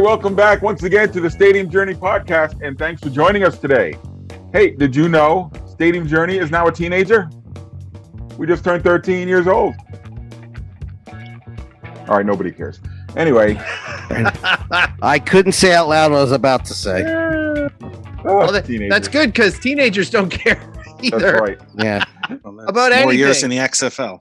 welcome back once again to the Stadium Journey podcast, and thanks for joining us today. Hey, did you know Stadium Journey is now a teenager? We just turned 13 years old. All right, nobody cares. Anyway. I couldn't say out loud what I was about to say. Well, that's good because teenagers don't care either. That's right. Yeah. About anything. More years in the XFL.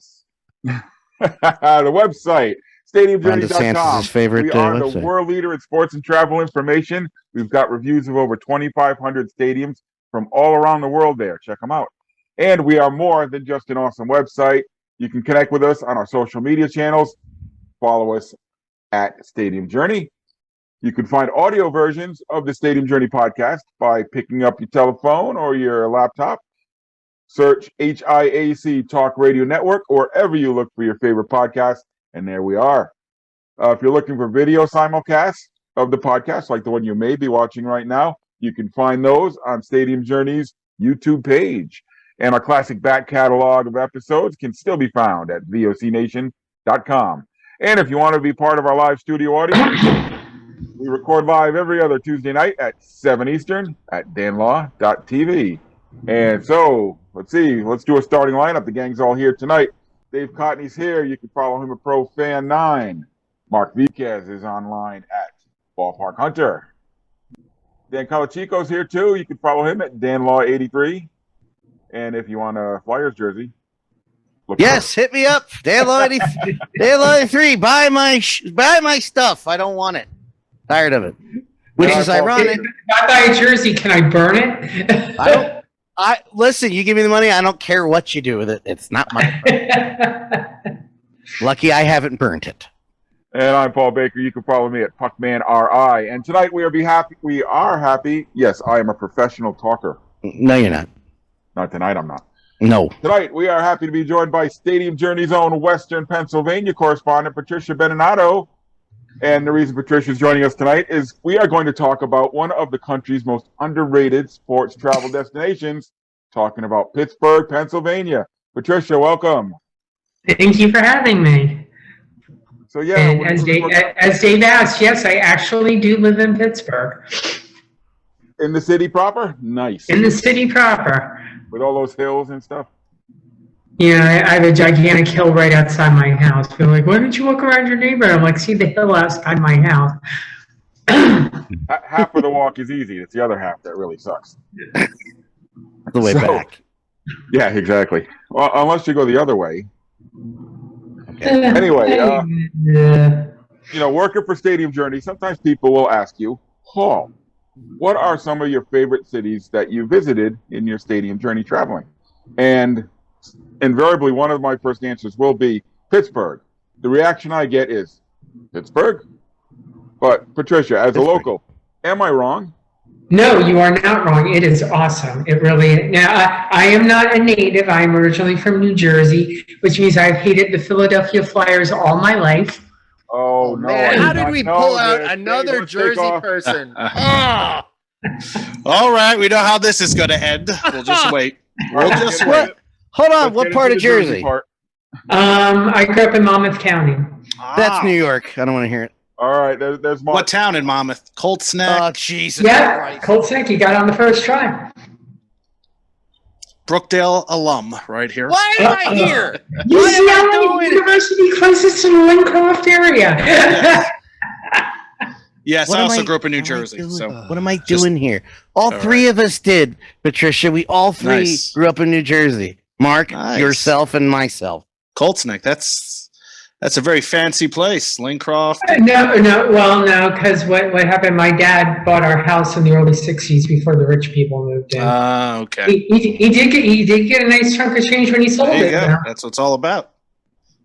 The website, stadiumjourney.com. Favorite we are website. the world leader in sports and travel information. We've got reviews of over 2,500 stadiums from all around the world there. Check them out. And we are more than just an awesome website. You can connect with us on our social media channels. Follow us at Stadium Journey. You can find audio versions of the Stadium Journey podcast by picking up your telephone or your laptop. Search HIAC Talk Radio Network or wherever you look for your favorite podcast, and there we are. If you're looking for video simulcasts of the podcast, like the one you may be watching right now, you can find those on Stadium Journey's YouTube page. And our classic back catalog of episodes can still be found at vocnation.com. And if you want to be part of our live studio audience, we record live every other Tuesday night at 7 Eastern at danlaw.tv. And so, let's do a starting lineup. The gang's all here tonight. Dave Cotney's here. You can follow him at ProFan9. Mark Viquez is online at Ballpark Hunter. Dan Colachico's here too. You can follow him at DanLaw83. And if you want a Flyers jersey, hit me up. DanLaw83. Buy my stuff. I don't want it. Tired of it. Which is ironic. If I buy a jersey, can I burn it? Listen, you give me the money, I don't care what you do with it. It's not my Lucky I haven't burnt it. And I'm Paul Baker. You can follow me at PuckmanRI. And tonight we are happy. Yes, I am a professional talker. No, you're not. Not tonight, I'm not. No. Tonight we are happy to be joined by Stadium Journey's own Western Pennsylvania correspondent, Patricia Beninato. And the reason Patricia's joining us tonight is we are going to talk about one of the country's most underrated sports travel destinations, talking about Pittsburgh, Pennsylvania. Patricia, welcome. Thank you for having me. So yeah, as Dave asked, yes, I actually do live in Pittsburgh. In the city proper? Nice. In the city proper. With all those hills and stuff? Yeah, I have a gigantic hill right outside my house. People are like, why don't you walk around your neighborhood? I'm like, see the hill outside my house. Half of the walk is easy. It's the other half that really sucks. The way back. Yeah, exactly. Well, unless you go the other way. Okay. Anyway, working for Stadium Journey, sometimes people will ask you, Paul, what are some of your favorite cities that you visited in your Stadium Journey traveling? And invariably, one of my first answers will be Pittsburgh. The reaction I get is, Pittsburgh? But Patricia, as a local, am I wrong? No, you are not wrong. It is awesome. It really is. Now, I am not a native. I'm originally from New Jersey, which means I've hated the Philadelphia Flyers all my life. Oh, no. Man, how did we pull out another Jersey person? Oh. All right, we know how this is going to end. We'll just wait. Hold on, what part of Jersey? I grew up in Monmouth County. That's New York. I don't want to hear it. All right, there's more. What town in Monmouth? Colt Neck? Oh, Jesus. Yeah, Colt Neck. You got on the first try. Brookdale alum right here. Why am I here? UCLA University closest to the Lincroft area. Yes, I also grew up in New Jersey. So what am I doing here? All three of us did, Patricia. We all three grew up in New Jersey. Mark, yourself, and myself. Colts Neck. That's a very fancy place, Lincroft. No, because what happened, my dad bought our house in the early 60s before the rich people moved in. Okay. He did get a nice chunk of change when he sold it. That's what it's all about.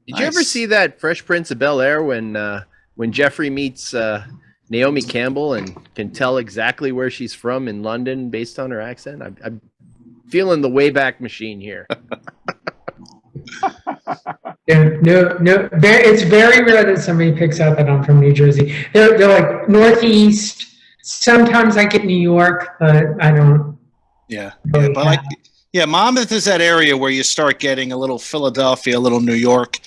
Did you ever see that Fresh Prince of Bel-Air when Jeffrey meets Naomi Campbell and can tell exactly where she's from in London based on her accent? I'm feeling the Wayback Machine here. No. It's very rare that somebody picks out that I'm from New Jersey. They're like Northeast. Sometimes I get New York, but I don't. Yeah, but Monmouth is that area where you start getting a little Philadelphia, a little New York,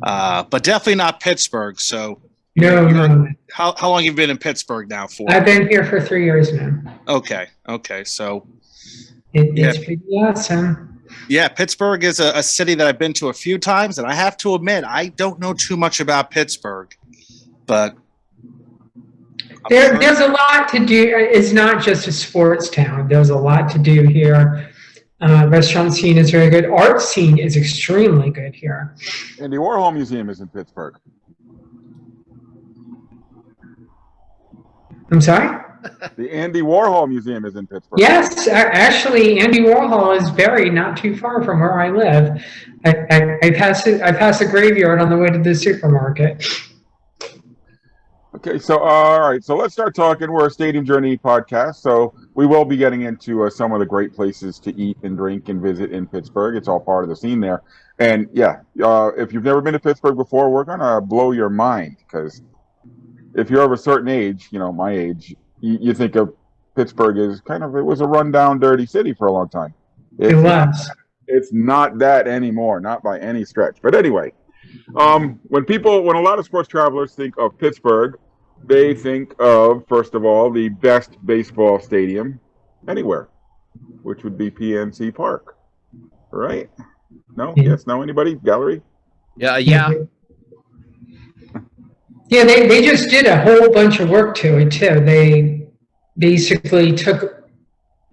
but definitely not Pittsburgh. So No. How long have you been in Pittsburgh now for? I've been here for 3 years now. Okay. So It's pretty awesome. Yeah, Pittsburgh is a city that I've been to a few times, and I have to admit, I don't know too much about Pittsburgh, but there's a lot to do. It's not just a sports town. There's a lot to do here. Restaurant scene is very good. Art scene is extremely good here. And the Warhol Museum is in Pittsburgh. I'm sorry? The Andy Warhol Museum is in Pittsburgh. Yes, actually, Andy Warhol is buried not too far from where I live. I pass the graveyard on the way to the supermarket. Okay, so all right, so let's start talking. We're a Stadium Journey podcast, so we will be getting into some of the great places to eat and drink and visit in Pittsburgh. It's all part of the scene there. And yeah, if you've never been to Pittsburgh before, we're gonna blow your mind, because if you're of a certain age, my age, you think of Pittsburgh as it was a rundown, dirty city for a long time. It was. It's not that anymore, not by any stretch. But anyway, when a lot of sports travelers think of Pittsburgh, they think of, first of all, the best baseball stadium anywhere, which would be PNC Park, right? No? Yeah. Yes? No? Anybody? Gallery? Yeah. Yeah, they just did a whole bunch of work to it, too. They basically took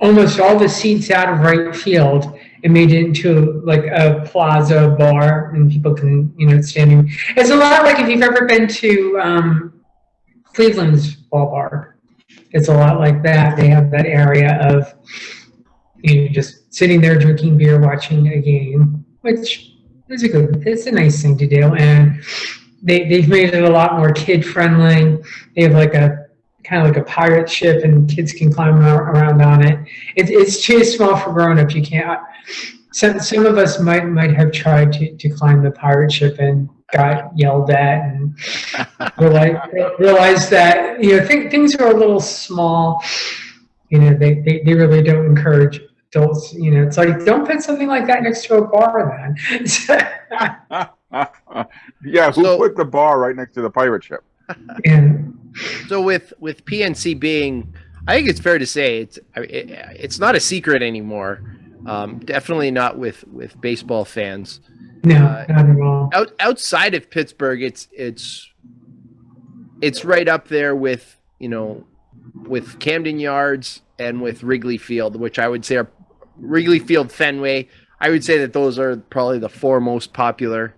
almost all the seats out of right field and made it into like a plaza bar, and people can, standing. It's a lot like if you've ever been to Cleveland's ballpark. It's a lot like that. They have that area of just sitting there drinking beer, watching a game, which is it's a nice thing to do. And they've made it a lot more kid friendly. They have like a kind of like a pirate ship, and kids can climb around on it. It's too small for grown-ups. You can't. Some of us might have tried to climb the pirate ship and got yelled at, and realized that things are a little small. They really don't encourage adults. It's like, don't put something like that next to a bar then. Yeah, who put the bar right next to the pirate ship? Yeah. So with PNC being, I think it's fair to say it's not a secret anymore. Definitely not with baseball fans. No, not at all. Outside of Pittsburgh, it's right up there with with Camden Yards and with Wrigley Field, which I would say are Wrigley Field, Fenway. I would say that those are probably the four most popular.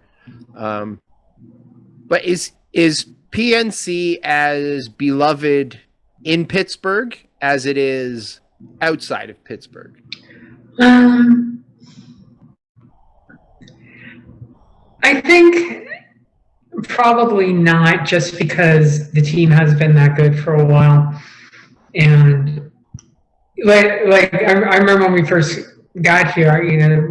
But is PNC as beloved in Pittsburgh as it is outside of Pittsburgh? I think probably not, just because the team has been that good for a while. And like I remember when we first got here,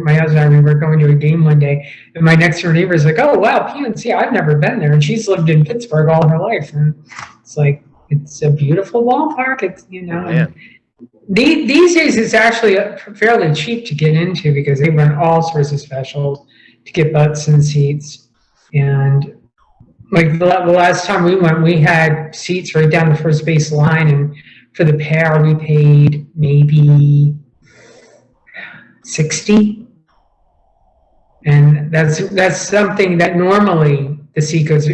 my husband and I, we were going to a game one day, and my next door neighbor is like, "Oh wow, PNC, I've never been there," and she's lived in Pittsburgh all her life, and it's like, it's a beautiful ballpark. It's Yeah. These days it's actually fairly cheap to get into, because they run all sorts of specials to get butts and seats. And like the last time we went, we had seats right down the first base line, and for the pair we paid maybe $60. And that's something that normally the seat goes,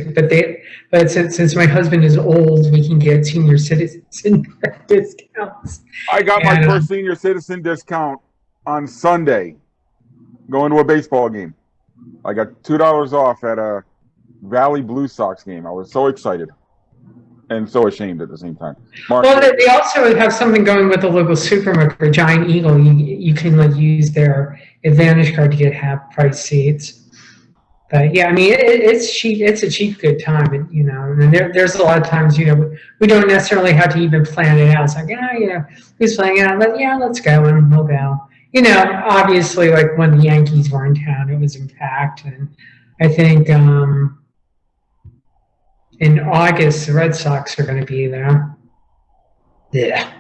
but since my husband is old, we can get senior citizen discounts. I got my first senior citizen discount on Sunday going to a baseball game. I got $2 off at a Valley Blue Sox game. I was so excited and so ashamed at the same time. Mark, well, they also have something going with the local supermarket, Giant Eagle. You can use their Advantage card to get half-price seats. But yeah, I mean, it's cheap. It's a cheap, good time, and there's a lot of times, we don't necessarily have to even plan it out. It's like, who's playing it out? But yeah, let's go, and we'll go. Obviously, like when the Yankees were in town, it was packed, and I think in August the Red Sox are going to be there. Yeah.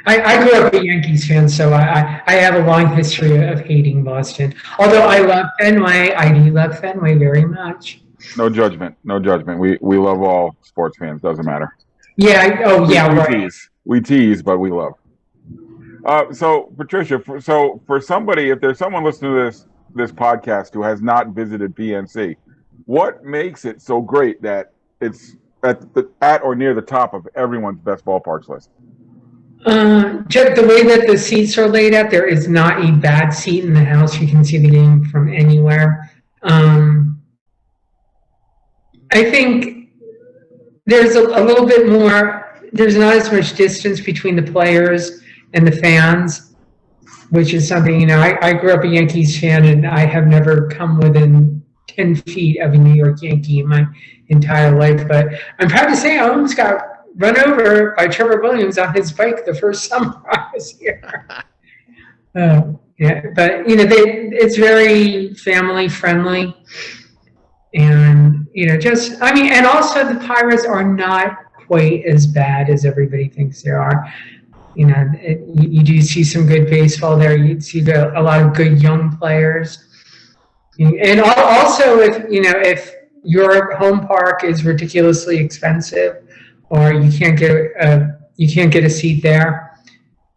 I grew up a Yankees fan, so I have a long history of hating Boston. Although I love Fenway, I do love Fenway very much. No judgment. No judgment. We love all sports fans. Doesn't matter. Yeah. Oh, yeah. We Right. tease. We tease, but we love. So Patricia, for somebody, if there's someone listening to this podcast who has not visited PNC, what makes it so great that it's at or near the top of everyone's best ballparks list? Just the way that the seats are laid out, there is not a bad seat in the house. You can see the game from anywhere. I think there's a little bit more. There's not as much distance between the players and the fans, which is something, I grew up a Yankees fan, and I have never come within 10 feet of a New York Yankee in my entire life. But I'm proud to say I almost got run over by Trevor Williams on his bike the first summer I was here. Yeah, but it's very family friendly, and and also the Pirates are not quite as bad as everybody thinks they are. You do see some good baseball there. You see a lot of good young players, and also if your home park is ridiculously expensive, or you can't get a seat there,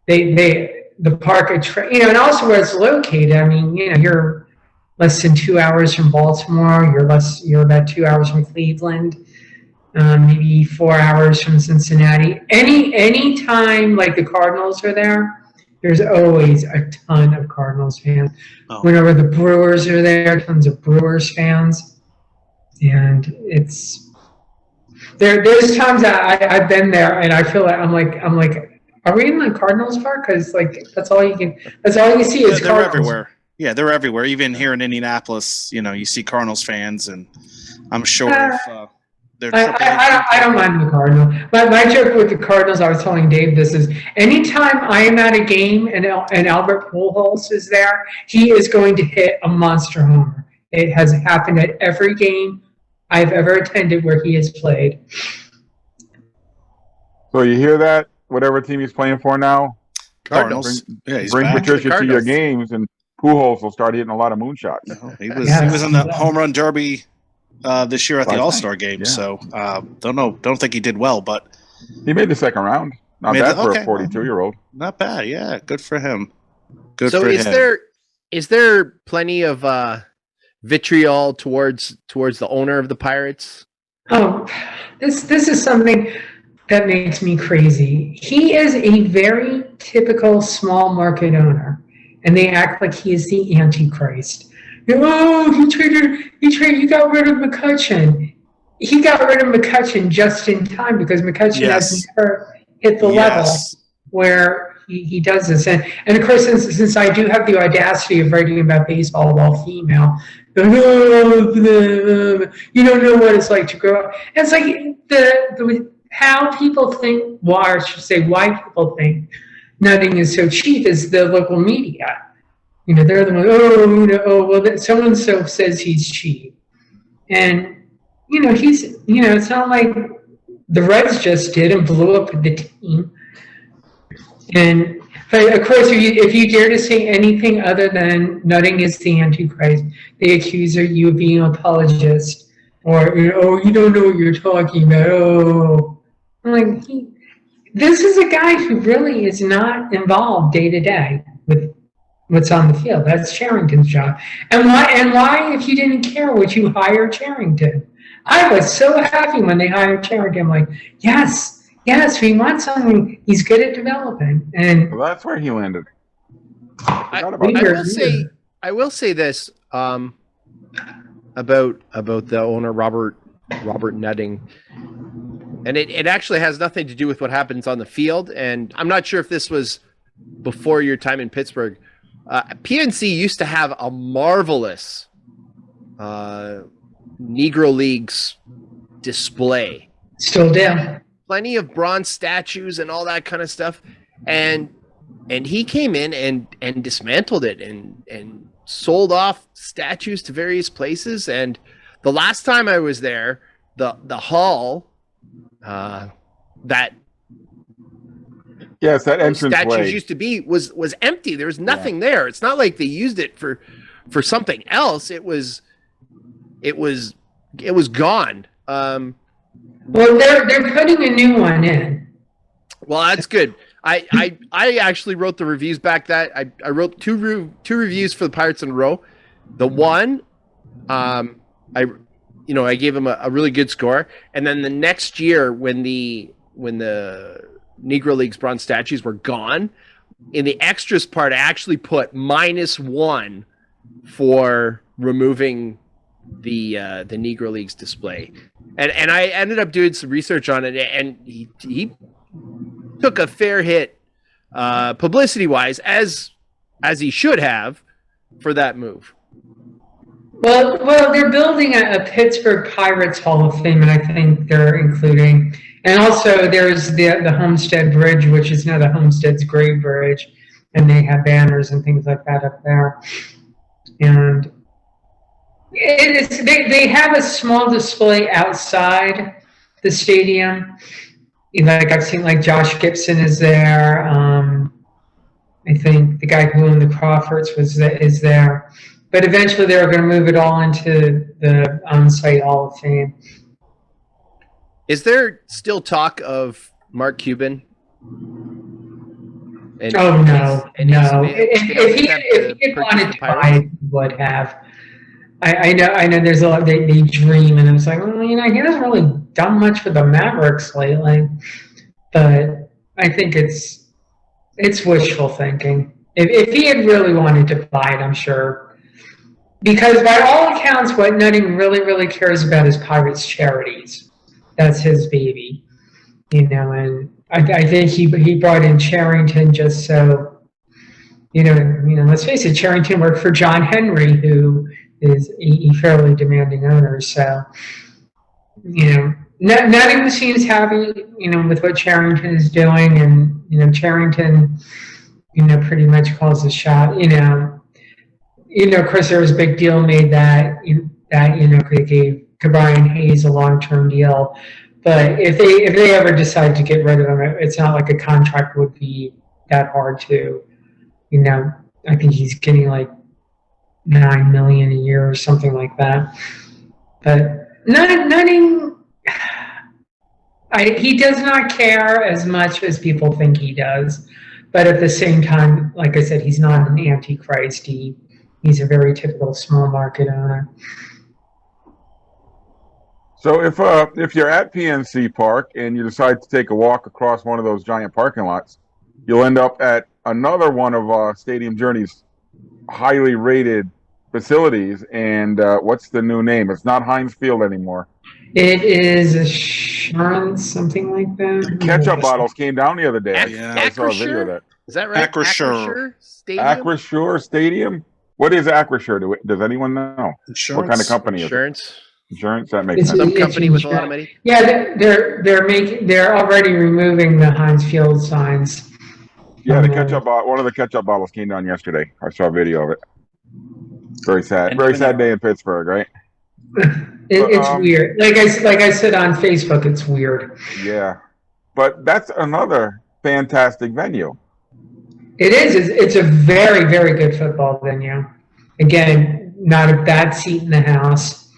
the park and also where it's located. I mean, you're less than 2 hours from Baltimore. You're about 2 hours from Cleveland. Maybe 4 hours from Cincinnati. Any time like the Cardinals are there, there's always a ton of Cardinals fans. Oh. Whenever the Brewers are there, tons of Brewers fans, and there's times that I've been there and I feel like I'm like, are we in the Cardinals park? Because that's all you see is they're Cardinals. Everywhere. Yeah, they're everywhere. Even here in Indianapolis, you see Cardinals fans, and I'm sure I don't mind the Cardinals. My joke with the Cardinals, I was telling Dave this, is anytime I am at a game and Albert Pujols is there, he is going to hit a monster homer. It has happened at every game I've ever attended where he has played. So you hear that? Whatever team he's playing for now, Cardinals. Bring Patricia to your games, and Pujols will start hitting a lot of moonshots. He was in the home run derby this year at the All-Star game, so don't think he did well, but he made the second round. Not bad for a 42-year-old. Not bad, yeah. Good for him. Is there plenty of vitriol towards the owner of the Pirates? Oh, this is something that makes me crazy. He is a very typical small market owner, and they act like he is the Antichrist. Oh, you got rid of McCutchen. He got rid of McCutchen just in time because McCutchen hasn't hit the level where he does this. And of course, since I do have the audacity of writing about baseball while female, you don't know what it's like to grow up. And it's like how people think, or I should say why people think nutting is so cheap is the local media. They're the ones, so-and-so says he's cheap. And, it's not like the Reds just did and blew up the team. But of course, if you dare to say anything other than nutting is the Antichrist, they accuse you of being an apologist. Or, you don't know what you're talking about. Oh, I'm like, this is a guy who really is not involved day to day with what's on the field. That's Charrington's job. And why, if you didn't care, would you hire Charrington? I was so happy when they hired Charrington. I'm like, yes, we want something. He's good at developing. And well, that's where he landed. I will say this about the owner, Robert Nutting. And it actually has nothing to do with what happens on the field. And I'm not sure if this was before your time in Pittsburgh. PNC used to have a marvelous Negro Leagues display. Still do. Plenty of bronze statues and all that kind of stuff. And he came in and dismantled it and sold off statues to various places. And the last time I was there, the hall that entrance statues used to be was empty. There was nothing there. It's not like they used it for something else. It was it was gone. Well, they're putting a new one in. Well, that's good. I actually wrote the reviews back. That I wrote two reviews for the Pirates in a row. The one, I gave him a really good score, and then the next year when the Negro Leagues bronze statues were gone, in the extras part, I actually put -1 for removing the Negro Leagues display, and I ended up doing some research on it, and he took a fair hit, publicity wise, as he should have, for that move. Well, they're building a Pittsburgh Pirates Hall of Fame, and I think they're including, and also there's the Homestead Bridge, which is now the Homestead's Grave Bridge, and they have banners and things like that up there. And they have a small display outside the stadium. Like I've seen, like Josh Gibson is there. I think the guy who owned the Crawfords is there. But eventually they were going to move it all into the on-site Hall of Fame. Is there still talk of Mark Cuban? No. If he wanted to buy it, he would have. I know there's a lot, they dream, and it's like, well, he hasn't really done much for the Mavericks lately. But I think it's wishful thinking. If he had really wanted to buy it, I'm sure. Because by all accounts, what Nutting really, really cares about is Pirates charities. That's his baby, and I think he brought in Charrington just so, let's face it, Charrington worked for John Henry, who is a fairly demanding owner. So, Nutting seems happy, with what Charrington is doing, and Charrington, pretty much calls the shot. Of course, there was a big deal made that they gave Brian Hayes a long-term deal. But if they ever decide to get rid of him, it's not like a contract would be that hard to, I think he's getting like $9 million a year or something like that. But Nutting, he does not care as much as people think he does. But at the same time, like I said, he's not an antichrist. He's a very typical small market owner. So if you're at PNC Park and you decide to take a walk across one of those giant parking lots, you'll end up at another one of Stadium Journey's highly rated facilities. And what's the new name? It's not Heinz Field anymore. It is Assurance, something like that. Ketchup bottles came down the other day. I saw a video of that. Is that right? Acrisure Stadium? Acrisure Stadium? What is Acrisure? Does anyone know? Insurance? What kind of company Insurance? is it? Insurance? That makes sense. Some company with a lot of money? Yeah, they're already removing the Heinz Field signs. Yeah, one of the ketchup bottles came down yesterday. I saw a video of it. Very sad. Very sad day in Pittsburgh, right? It's weird. Like I said on Facebook, it's weird. Yeah. But that's another fantastic venue. It is. It's a very, very good football venue. Again, not a bad seat in the house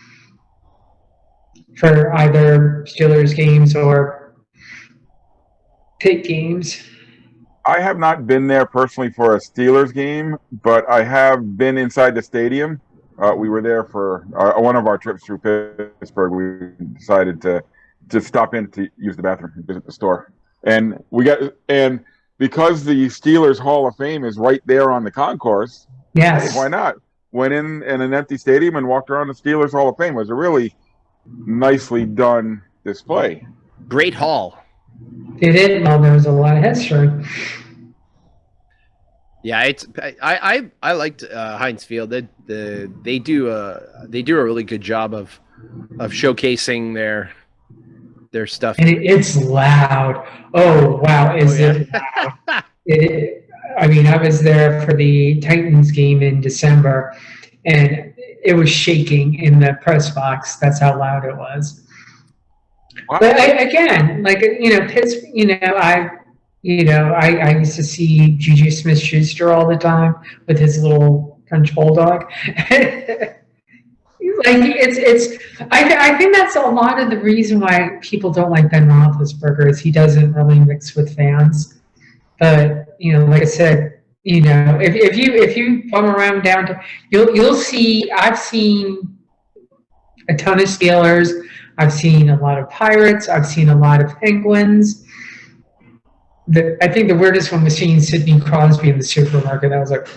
for either Steelers games or Pitt games. I have not been there personally for a Steelers game, but I have been inside the stadium. We were there for one of our trips through Pittsburgh. We decided to stop in to use the bathroom and visit the store. And because the Steelers Hall of Fame is right there on the concourse, yes, hey, why not? Went in an empty stadium and walked around the Steelers Hall of Fame. It was a really nicely done display. Great hall. It is. Well, there was a lot of history. Yeah, I liked Heinz Field. They do a really good job of showcasing their stuff. And it's loud. Oh wow, it loud? I was there for the Titans game in December, and it was shaking in the press box. That's how loud it was. Wow. But again, Pittsburgh. I used to see Juju Smith-Schuster all the time with his little French bulldog. He's I think that's a lot of the reason why people don't like Ben Roethlisberger is he doesn't really mix with fans. But like I said, if you bum around downtown, you'll see. I've seen a ton of Steelers. I've seen a lot of Pirates. I've seen a lot of Penguins. I think the weirdest one was seeing Sidney Crosby in the supermarket. That was like,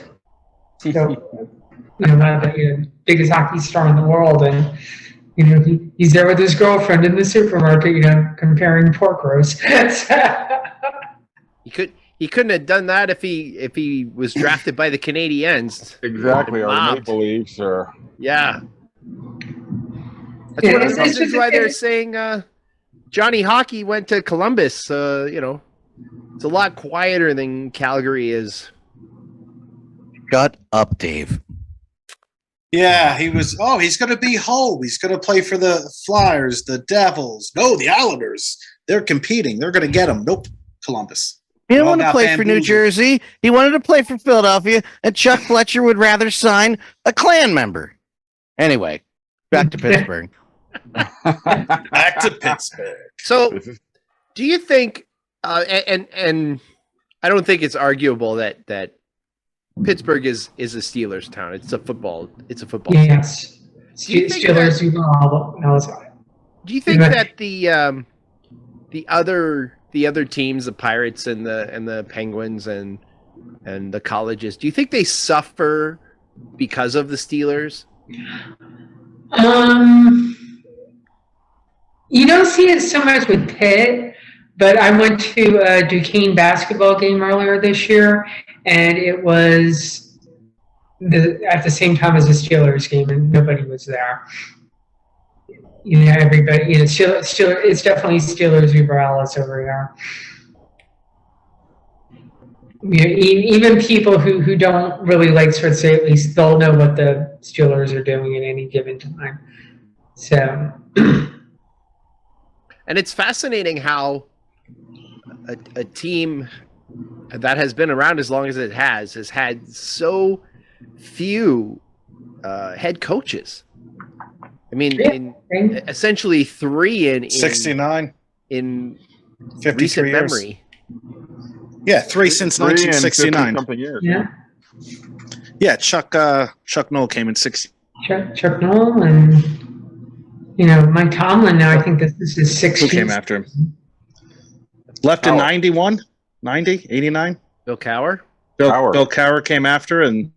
not the biggest hockey star in the world, and he's there with his girlfriend in the supermarket, comparing pork roast. He couldn't have done that if he was drafted by the Canadiens. Exactly, or Maple Leafs, or yeah. That's one of the reasons why they're saying Johnny Hockey went to Columbus. It's a lot quieter than Calgary is. Shut up, Dave. Yeah, he's going to be home. He's going to play for the Flyers, the Devils. No, the Islanders. They're competing. They're going to get him. Nope, Columbus. He didn't want to play for New Jersey. He wanted to play for Philadelphia, and Chuck Fletcher would rather sign a Klan member. Anyway, back to Pittsburgh. Back to Pittsburgh. So, do you think, and I don't think it's arguable that Pittsburgh is a Steelers town. It's a football. Yes. Steelers. Do you think that the other teams, the Pirates and the Penguins and the colleges, do you think they suffer because of the Steelers? You don't see it so much with Pitt, but I went to a Duquesne basketball game earlier this year, and it was at the same time as the Steelers game, and nobody was there. Everybody, Steelers, it's definitely Steelers uber alles over here. Even people who don't really like sports, at least they'll know what the Steelers are doing at any given time. So, and it's fascinating how a team that has been around as long as it has had so few head coaches. I mean, essentially 3 in 69 in 53 recent years. memory. Yeah, 3 since 1969. Something years. Yeah, Chuck Noll came in 60. Chuck Noll and Mike Tomlin. Now I think this is his 60th. Who came after him? Left in 91, 90, 89. Bill Cowher. Bill Cowher came after, and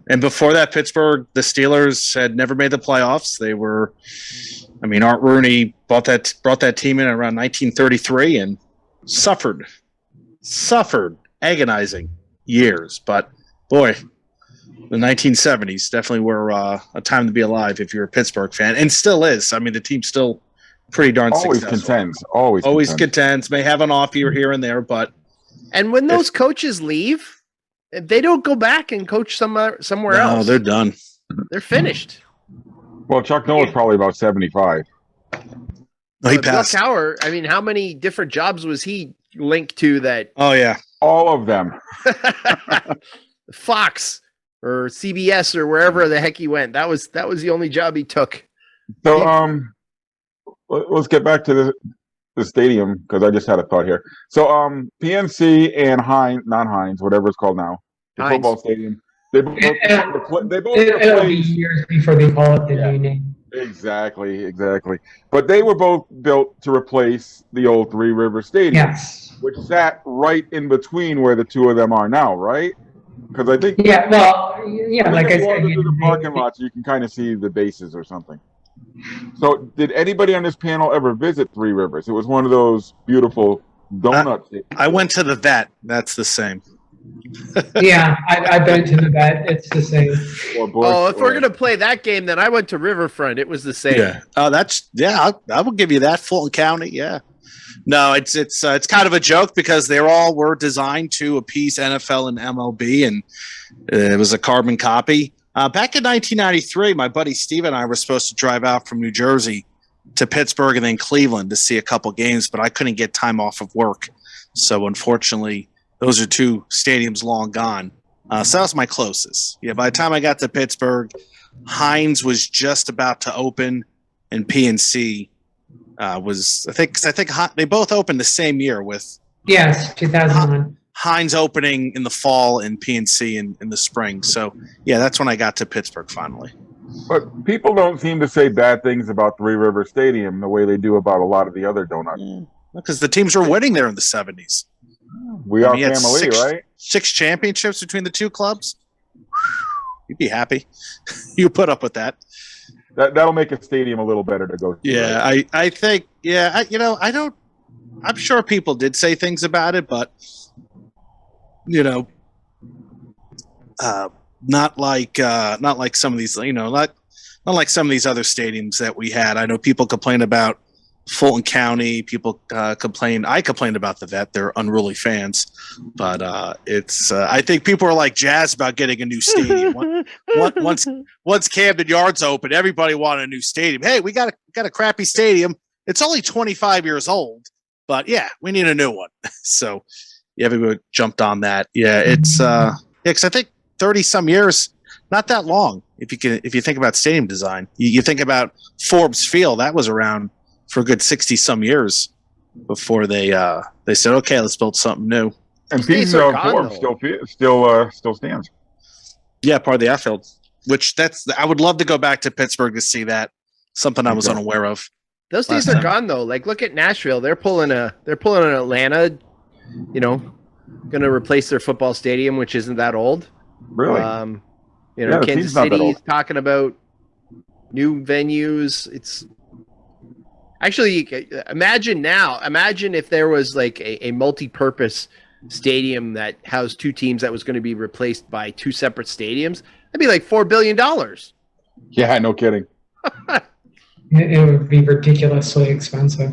and before that, Pittsburgh, the Steelers had never made the playoffs. They were, Art Rooney brought that team in around 1933 and suffered agonizing years. But boy, the 1970s definitely were a time to be alive if you're a Pittsburgh fan, and still is. The team's still pretty darn successful. Always contends. May have an off year here and there, but when those coaches leave, they don't go back and coach somewhere else. No, they're done. They're finished. Well, Chuck Noll is probably about 75. No, he passed. Bill Cowher, how many different jobs was he linked to that? Oh, yeah. All of them. Fox or CBS or wherever the heck he went. That was the only job he took. So, let's get back to the stadium, because I just had a thought here. So, PNC and Heinz, whatever it's called now, the Heinz football stadium, they both it'll be years before they call it the new name. Exactly. But they were both built to replace the old Three River Stadium, which sat right in between where the two of them are now, right? Because I think like I said, into the parking lot, so you can kind of see the bases or something. So, did anybody on this panel ever visit Three Rivers? It was one of those beautiful donuts. I went to the Vet. That's the same. I've been to the Vet. It's the same. If we're gonna play that game, then I went to Riverfront. It was the same. Yeah. Oh, I will give you that. Fulton County. Yeah. No, it's kind of a joke because they all were designed to appease NFL and MLB, and it was a carbon copy. Back in 1993, my buddy Steve and I were supposed to drive out from New Jersey to Pittsburgh and then Cleveland to see a couple games, but I couldn't get time off of work. So unfortunately, those are two stadiums long gone. So that was my closest. Yeah, by the time I got to Pittsburgh, Heinz was just about to open, and PNC was, I think they both opened the same year, with Yes, 2001. Heinz opening in the fall and PNC in the spring. So yeah, that's when I got to Pittsburgh finally. But people don't seem to say bad things about Three River Stadium the way they do about a lot of the other donuts. Because the teams were winning there in the 70s. We are you had family, right? 6 championships between the two clubs. You'd be happy. You put up with that. That'll make a stadium a little better to go to. Yeah, right? I think, yeah, I'm sure people did say things about it, but, not like some of these, not like some of these other stadiums that we had. I know people complain about Fulton County. People complain. I complained about the Vet. They're unruly fans, but I think people are like jazzed about getting a new stadium. Once Camden Yards open, everybody wanted a new stadium. Hey, we got a crappy stadium. It's only 25 years old, but yeah, we need a new one. So yeah, everybody jumped on that. Yeah, it's because I think 30 some years, not that long. If you think about stadium design, you think about Forbes Field. That was around for a good 60 some years before they said, okay, let's build something new. And pieces of Forbes still stands. Yeah, part of the outfield. Which I would love to go back to Pittsburgh to see that. Something I was unaware of. Those days are gone though. Like look at Nashville. They're pulling an Atlanta, going to replace their football stadium, which isn't that old. Really? Kansas City is talking about new venues. It's actually, imagine if there was like a multi-purpose stadium that housed two teams that was going to be replaced by two separate stadiums. That'd be like $4 billion. Yeah, no kidding. It would be ridiculously expensive.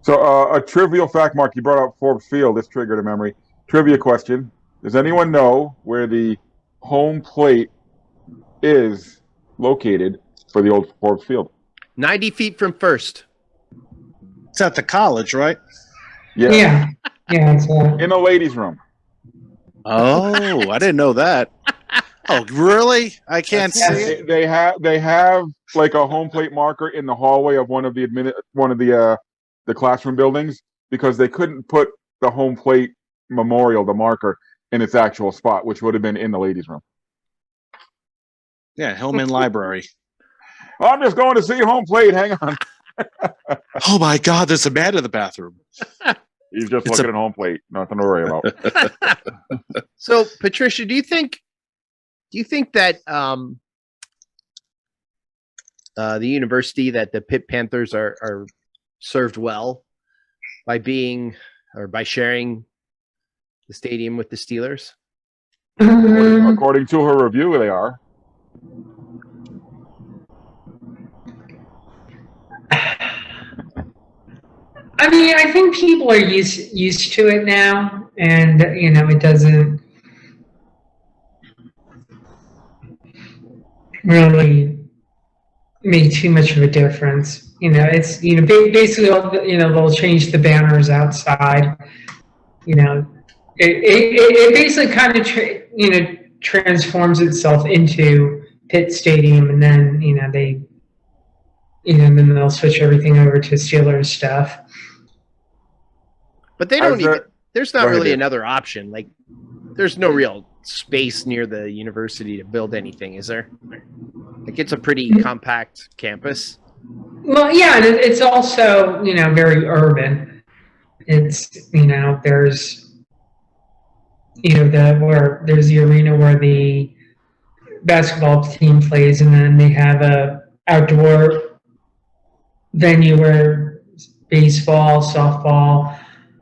So a trivial fact, Mark, you brought up Forbes Field. This triggered a memory. Trivia question. Does anyone know where the home plate is located for the old Forbes Field? 90 feet from first. It's at the college, right? Yeah. It's in the ladies' room. Oh, I didn't know that. Oh, really? I can't see it. They have like a home plate marker in the hallway of one of the classroom buildings because they couldn't put the home plate memorial, the marker, in its actual spot, which would have been in the ladies' room. Yeah, Hillman Library. I'm just going to see home plate. Hang on. Oh my God, there's a man in the bathroom. He's just looking at home plate. Nothing to worry about. So, Patricia, do you think that the university, that the Pitt Panthers are served well by sharing the stadium with the Steelers? According to her review, they are. I mean, I think people are used to it now, and it doesn't really make too much of a difference. It's basically they'll change the banners outside. It basically kind of transforms itself into Pitt Stadium, and then then they'll switch everything over to Steelers stuff. But they don't there's not really another option. Like, there's no real space near the university to build anything, is there? Like, it's a pretty compact campus. Well, yeah, and it's also, very urban. It's, there's, there's the arena where the basketball team plays, and then they have a outdoor venue where baseball, softball,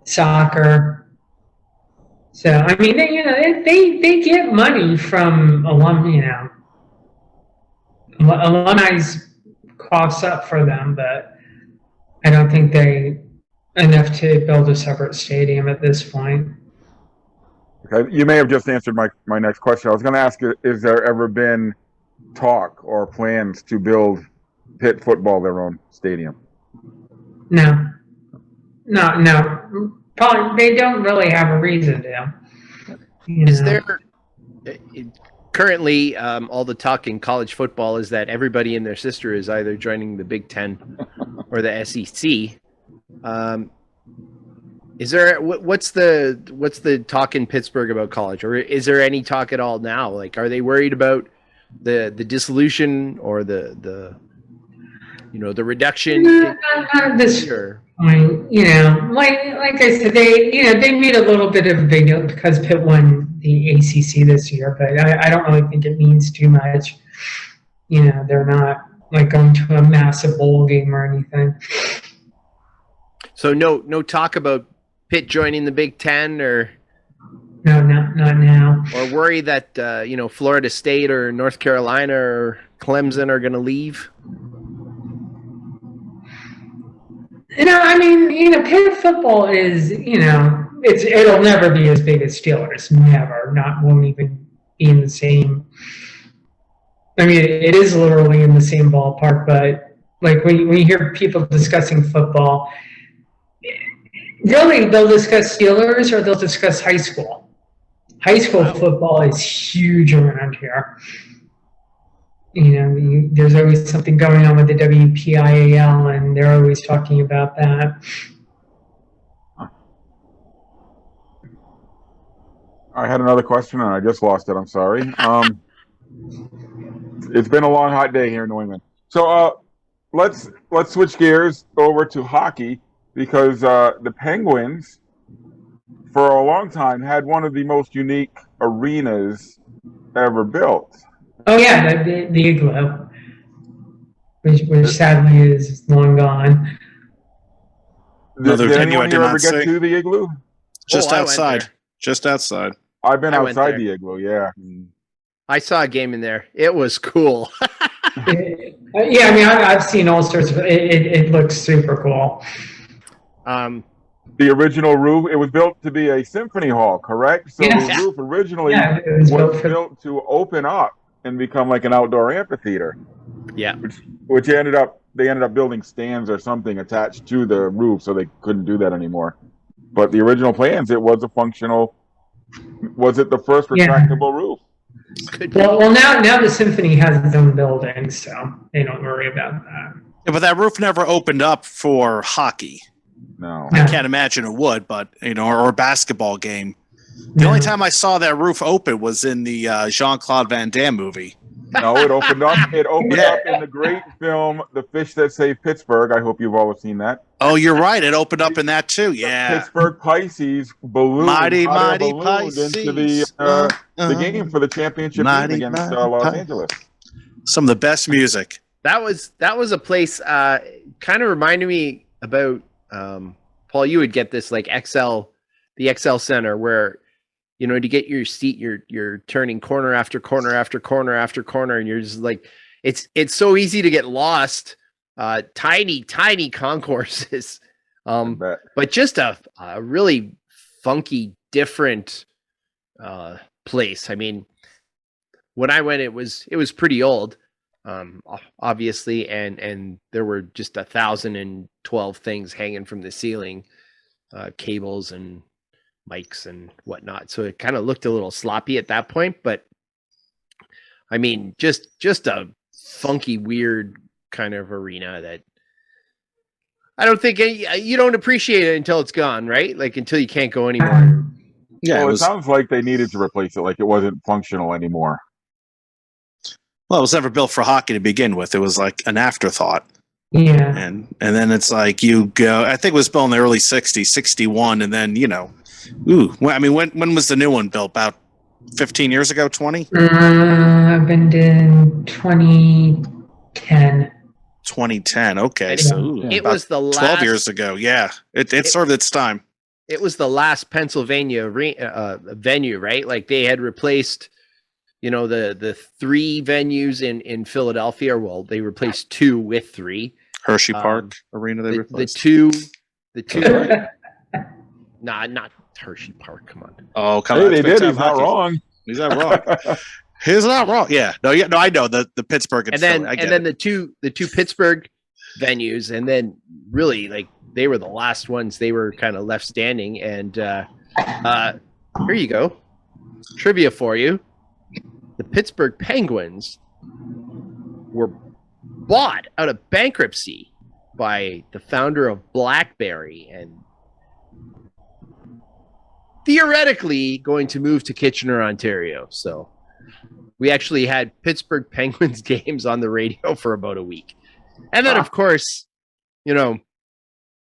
soccer. So I mean, they get money from alumni's costs up for them, but I don't think they enough to build a separate stadium at this point. Okay, you may have just answered my next question. I was going to ask you: is there ever been talk or plans to build Pitt football their own stadium? No. Probably they don't really have a reason to. Is there currently all the talk in college football is that everybody and their sister is either joining the Big Ten or the SEC? Is there what's the talk in Pittsburgh about college, or is there any talk at all now? Like, are they worried about the dissolution or the the reduction? This point, like I said, they made a little bit of a big deal because Pitt won the ACC this year, but I don't really think it means too much. They're not like going to a massive bowl game or anything. So no talk about Pitt joining the Big Ten, or no, not now. Or worry that Florida State or North Carolina or Clemson are going to leave. Pitt football is, it'll never be as big as Steelers. Never. Won't even be in the same. It is literally in the same ballpark, but like when you hear people discussing football, really they'll discuss Steelers or they'll discuss high school. High school football is huge around here. There's always something going on with the WPIAL, and they're always talking about that. I had another question and I just lost it. I'm sorry. It's been a long, hot day here in New England. So let's switch gears over to hockey, because the Penguins, for a long time, had one of the most unique arenas ever built. Oh yeah, the Igloo, which sadly is long gone. Did anyone here ever get to the Igloo? Just outside. Just outside. I've been outside the Igloo, yeah. I saw a game in there. It was cool. I've seen all sorts of it looks super cool. The original roof, it was built to be a symphony hall, correct? So the roof originally was built to open up and become like an outdoor amphitheater. Yeah. Which they ended up building stands or something attached to the roof, so they couldn't do that anymore. But the original plans, it was a functional. Was it the first retractable roof? Well, now the Symphony has its own building, so they don't worry about that. Yeah, but that roof never opened up for hockey. No. I can't imagine it would, but or a basketball game. The only time I saw that roof open was in the Jean-Claude Van Damme movie. No, it opened up. It opened up in the great film, The Fish That Saved Pittsburgh. I hope you've all seen that. Oh, you're right. It opened up in that too. Yeah. Pittsburgh Pisces ballooned, mighty Pisces into the game for the championship game against Los Angeles. Some of the best music. That was a place. Kind of reminded me about Paul. You would get this like the XL Center, where to get your seat, you're turning corner after corner after corner after corner, and you're just like, it's so easy to get lost. Tiny concourses, but just a really funky, different place. When I went, it was pretty old, obviously, and there were just 1,012 things hanging from the ceiling, cables and mics and whatnot. So it kind of looked a little sloppy at that point, but just a funky, weird kind of arena that I don't think you don't appreciate it until it's gone, right? Like until you can't go anymore. Yeah, well, it sounds like they needed to replace it. Like it wasn't functional anymore. Well, it was never built for hockey to begin with. It was like an afterthought. Yeah. And then it's like you go, I think it was built in the early 60s, 61, and then, when was the new one built? About 15 years ago, 20? I've been in 2010. 2010, okay. So it was the last 12 years ago, yeah. It served its time. It was the last Pennsylvania venue, right? Like they had replaced, the 3 venues in Philadelphia. Well, they replaced 2 with 3. Hershey Park Arena they replaced. The two. Nah, not Hershey Park. Come on. Oh, come on. They did. He's not wrong. He's not wrong. He's not wrong. Yeah. No, I know the Pittsburgh and then Philly. And then the two Pittsburgh venues, and then really like they were the last ones. They were kind of left standing. And here you go. trivia for you. The Pittsburgh Penguins were bought out of bankruptcy by the founder of BlackBerry and theoretically going to move to Kitchener, Ontario. So we actually had Pittsburgh Penguins games on the radio for about a week. And then, of course, you know,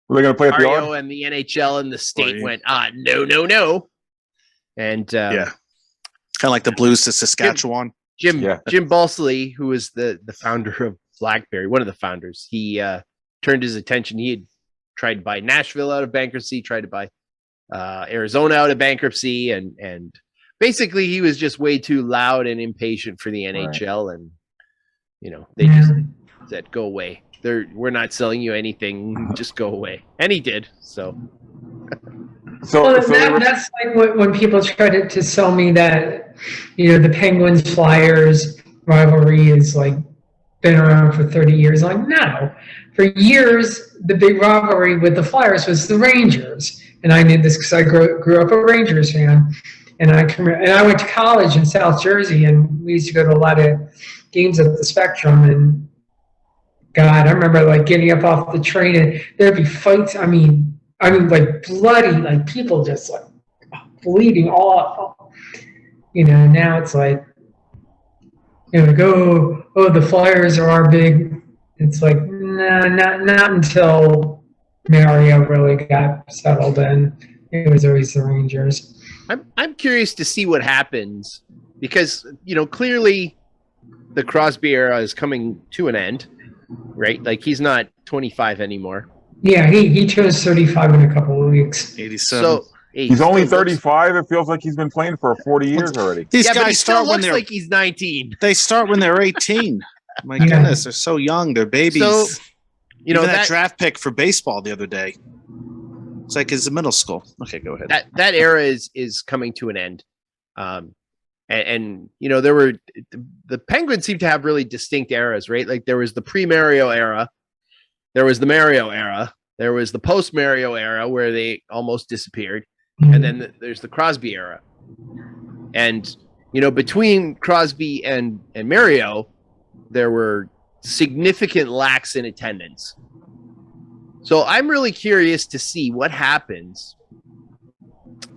Were they going to play at the Mario Odd? and the NHL and the state went, no. And Yeah. Kind of like the Blues to Saskatchewan. Jim Yeah. Balsley, who was the founder of BlackBerry, one of the founders, he turned his attention. He had tried to buy Nashville out of bankruptcy, tried to buy Arizona out of bankruptcy, and basically he was just way too loud and impatient for the NHL, and you know they just said, "Go away. We're not selling you anything. Just go away." And he did. So So that's like when people try to sell me that, you know, the Penguins Flyers rivalry is like been around for 30 years. I'm like, no. For years, the big rivalry with the Flyers was the Rangers. And I knew this because I grew up a Rangers fan. And I went to college in South Jersey, and we used to go to a lot of games at the Spectrum. And God, I remember like getting up off the train and there'd be fights. I mean, like bloody, like people just like bleeding all up. You know, now it's like, you know, oh, the Flyers are our big. It's like, no, not until Mario really got settled in. It was always the Rangers. I'm curious to see what happens because, you know, clearly the Crosby era is coming to an end, right? Like he's not 25 anymore. Yeah, he turns 35 in a couple of weeks. 87. So he's only 35. It feels like he's been playing for 40 years already. These but he guys still start when looks they're like he's 19. they start when they're 18. My Yeah. goodness, they're so young. They're babies. So, you know, Even that that draft pick for baseball the other day. It's like it's a middle school. Okay, go ahead. that era is coming to an end. And you know, there were the Penguins seem to have really distinct eras, right? Like there was the pre-Mario era, there was the Mario era, there was the post-Mario era where they almost disappeared, and then there's the Crosby era. And you know, between Crosby and Mario, there were significant lacks in attendance. So I'm really curious to see what happens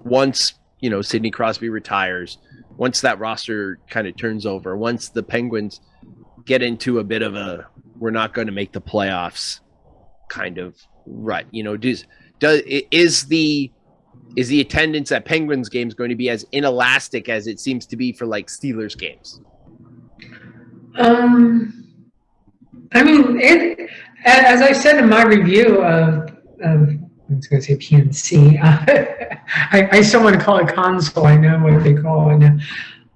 once, you know, Sidney Crosby retires, once that roster kind of turns over, once the Penguins get into a bit of a we're not going to make the playoffs kind of rut. You know, is the attendance at Penguins games going to be as inelastic as it seems to be for like Steelers games? I mean, as I said in my review of I was going to say PNC. I still want to call it console. I know what they call it now.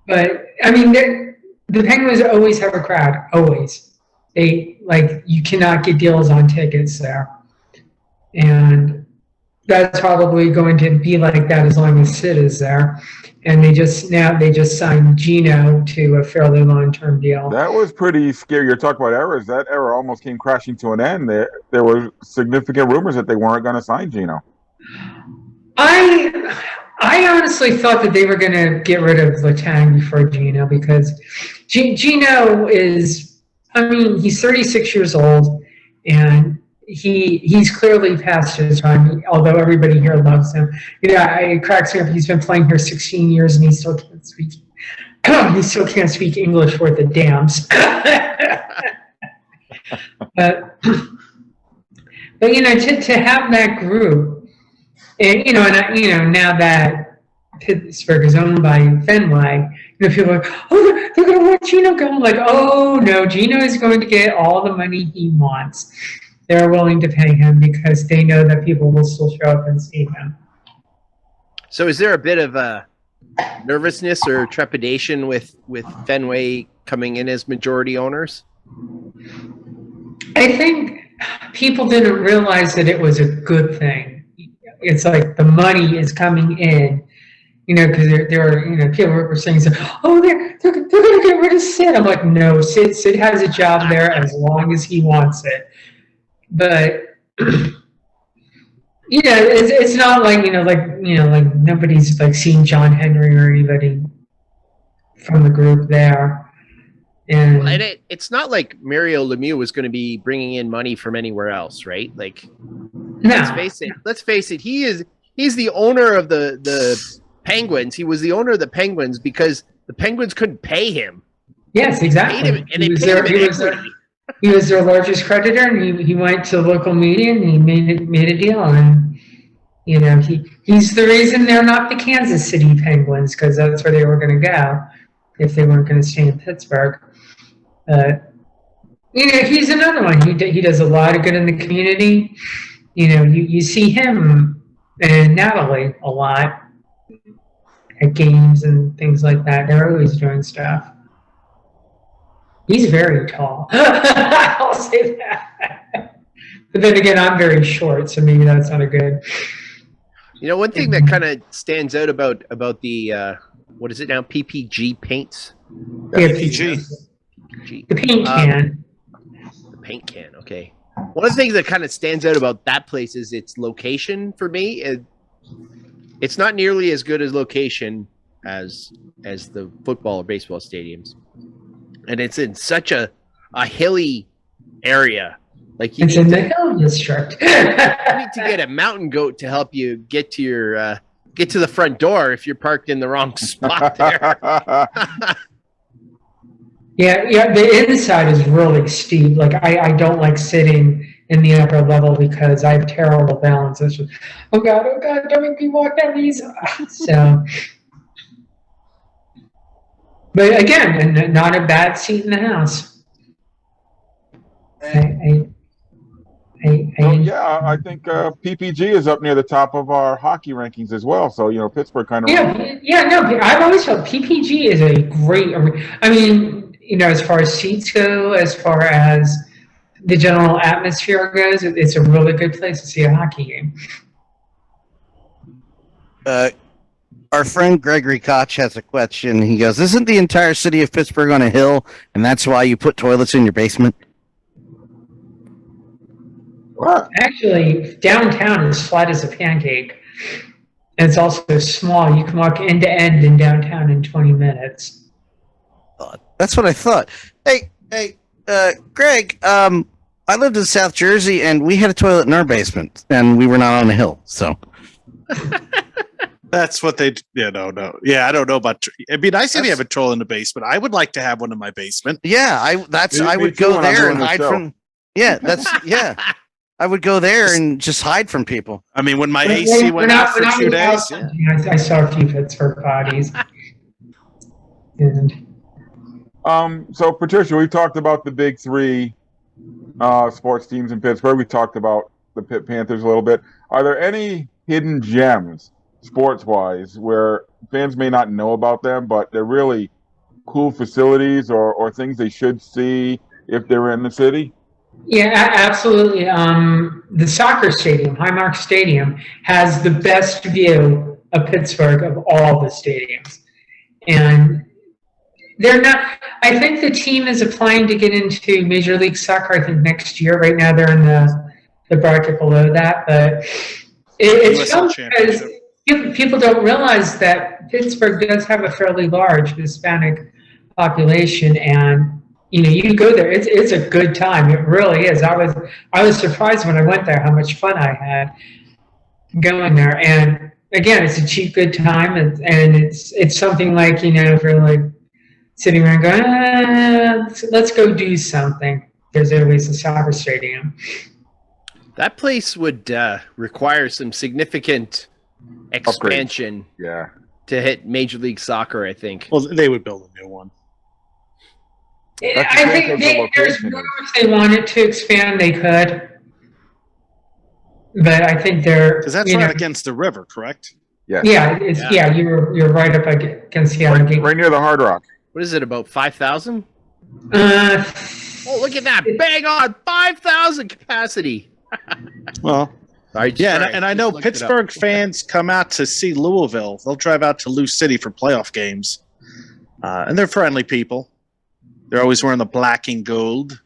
But, I mean, the Penguins always have a crowd. Always. You cannot get deals on tickets there. And that's probably going to be like that as long as Sid is there. And they just signed Gino to a fairly long-term deal. That was pretty scary. You're talking about eras. That era almost came crashing to an end. There were significant rumors that they weren't going to sign Gino. I honestly thought that they were going to get rid of Letang before Gino because Gino is, I mean, he's 36 years old and he's clearly past his time, although everybody here loves him. You know, it cracks me up. He's been playing here 16 years and he still can't speak English worth a damns. but you know, to have that group, and now that Pittsburgh is owned by Fenway, you know, people are like, oh, they're going to let Gino go. I'm like, oh no, Gino is going to get all the money he wants. They're willing to pay him because they know that people will still show up and see him. So is there a bit of a nervousness or trepidation with Fenway coming in as majority owners? I think people didn't realize that it was a good thing. It's like the money is coming in, you know, because there are, you know, people were saying, oh, they're going to get rid of Sid. I'm like, no, Sid has a job there as long as he wants it. But you know, it's not like like nobody's like seen John Henry or anybody from the group there. And it's not like Mario Lemieux was going to be bringing in money from anywhere else, right? Like, let's face it. He's the owner of the Penguins. He was the owner of the Penguins because the Penguins couldn't pay him. Yes, exactly. He was their largest creditor, and he went to local media and he made a deal. And he's the reason they're not the Kansas City Penguins, because that's where they were going to go if they weren't going to stay in Pittsburgh. He's another one. He does a lot of good in the community. You see him and Natalie a lot at games and things like that. They're always doing stuff. He's very tall. I'll say that. But then again, I'm very short, so maybe that's not a good. One thing that kind of stands out about the what is it now? PPG paints. Yeah, PPG. The paint can. The paint can. Okay. One of the things that kind of stands out about that place is its location. For me, it's not nearly as good as location as the football or baseball stadiums. And it's in such a hilly area. Like it's in the hill district. You need to get a mountain goat to help you get to the front door if you're parked in the wrong spot there. Yeah. The inside is really steep. Like I don't like sitting in the upper level because I have terrible balance. It's just, oh God, don't make me walk down these. So. But again, not a bad seat in the house. I think PPG is up near the top of our hockey rankings as well. So Pittsburgh kind of. No. I've always felt PPG is a great. I mean, as far as seats go, as far as the general atmosphere goes, it's a really good place to see a hockey game. Our friend Gregory Koch has a question. He goes, "Isn't the entire city of Pittsburgh on a hill, and that's why you put toilets in your basement?" What? Actually, downtown is flat as a pancake. And it's also small. You can walk end to end in downtown in 20 minutes. That's what I thought. Hey, Greg, I lived in South Jersey, and we had a toilet in our basement, and we were not on a hill, so... That's what they. Yeah, no. Yeah, I don't know about. It'd be nice if you have a toilet in the basement. I would like to have one in my basement. Yeah, I would go there and hide from. Yeah, I would go there and just hide from people. I mean, when my AC went out for 2 days, I saw a few Pittsburgh bodies. So Patricia, we talked about the big three sports teams in Pittsburgh. We talked about the Pitt Panthers a little bit. Are there any hidden gems, sports-wise, where fans may not know about them, but they're really cool facilities or things they should see if they're in the city? Yeah, absolutely. The soccer stadium, Highmark Stadium, has the best view of Pittsburgh of all the stadiums. And they're not, I think the team is applying to get into Major League Soccer, I think next year. Right now they're in the bracket below that, but it's fun because people don't realize that Pittsburgh does have a fairly large Hispanic population, and you go there, it's a good time. It really is. I was surprised when I went there how much fun I had going there. And again, it's a cheap, good time, and it's something like if you're like sitting around going, let's go do something. There's always a soccer stadium. That place would require some significant expansion to hit Major League Soccer, I think. Well, they would build a new one. I think there's room if they wanted to expand, they could. But I think because that's right against the river, correct? Yeah. Yeah, you're right up against the other gate. Right near the Hard Rock. What is it, about 5,000? Oh, look at that! Bang on! 5,000 capacity. Well, and I know Pittsburgh fans come out to see Louisville. They'll drive out to Lou City for playoff games, and they're friendly people. They're always wearing the black and gold.